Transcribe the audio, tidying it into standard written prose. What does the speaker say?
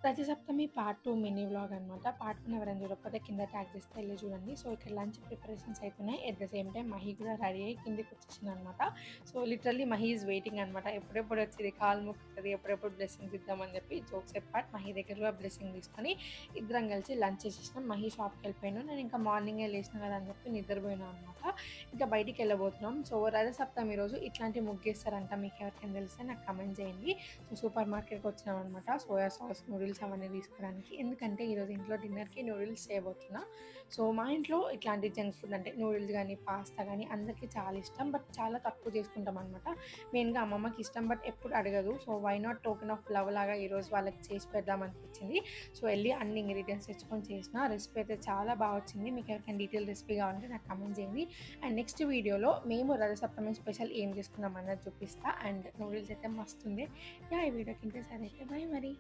Rathasaptami part 2 mini vlog అనమాట. Part 1 ఎవరైనా చూడకపోతే కింద ట్యాగ్ చేస్తే ఎళ్లి చూడండి. సో, ఇక్కడ లంచ్ ప్రిపరేషన్స్ అయితున్నాయి. At the same time Mahi కూడా రెడీ అయ్యి కిందకొచ్చేసిందనమాట. So, literally Mahi is waiting అనమాట. ఎప్పుడెప్పుడు వచ్చేది, కాలు మొక్కుతది, ఎప్పుడెప్పుడు బ్లెస్సింగ్స్ ఇద్దామని చెప్పి జోక్స్ అపార్ట్ మహి దగ్గర కూడా బ్లెస్సింగ్ తీసుకొని ఇద్దరం కలిసి లంచ్ చేసేసినాం. మహి షాప్‌కి వెళ్ళిపోయాను. నేను ఇంకా మార్నింగే లేచిన కదా అని చెప్పి నిద్రపోయినా అనమాట. ఇంకా బయటికి వెళ్ళబోతున్నాం. సో, రథసప్తమి రోజు ఇట్లాంటి ముగ్గేస్తారంట. మీకు ఎవరికైనా తెలిస్తే నాకు కామెంట్ చేయండి. సో, సూపర్ మార్కెట్‌కి వచ్చినామనమాట. సోయా సాస్, నూడిల్స్ అవన్నీ తీసుకోవడానికి. ఎందుకంటే ఈరోజు ఇంట్లో డిన్నర్‌కి నూడిల్స్ చేయబోతున్నా. సో, మా ఇంట్లో ఇట్లాంటి జంక్ ఫుడ్ అంటే నూడిల్స్ గానీ, పాస్తా గానీ అందరికీ చాలా ఇష్టం. బట్ చాలా తక్కువ చేసుకుంటామనమాట. మెయిన్‌గా అమ్మమ్మకి ఇష్టం, బట్ ఎప్పుడు అడగదు. So, why not token of love లాగా ఈరోజు వాళ్ళకి చేసి పెడదామనిపించింది. సో, వెళ్ళి అన్ని ఇంగ్రీడియెంట్స్ తెచ్చుకొని చేసిన. రెసిపీ అయితే చాలా బాగా వచ్చింది. మీకు ఎవరికైనా డీటెయిల్ రెసిపీ కావాలంటే నాకు కామెంట్ చేయండి. అండ్ నెక్స్ట్ వీడియోలో మేము రథసప్తమి స్పెషల్ ఏం చేసుకున్నాం అన్నది చూపిస్తా. అండ్ నూడిల్స్ అయితే మస్తుంది. ఈ వీడియోకి ఇంతే, సరే అయితే బాయ్ మరి.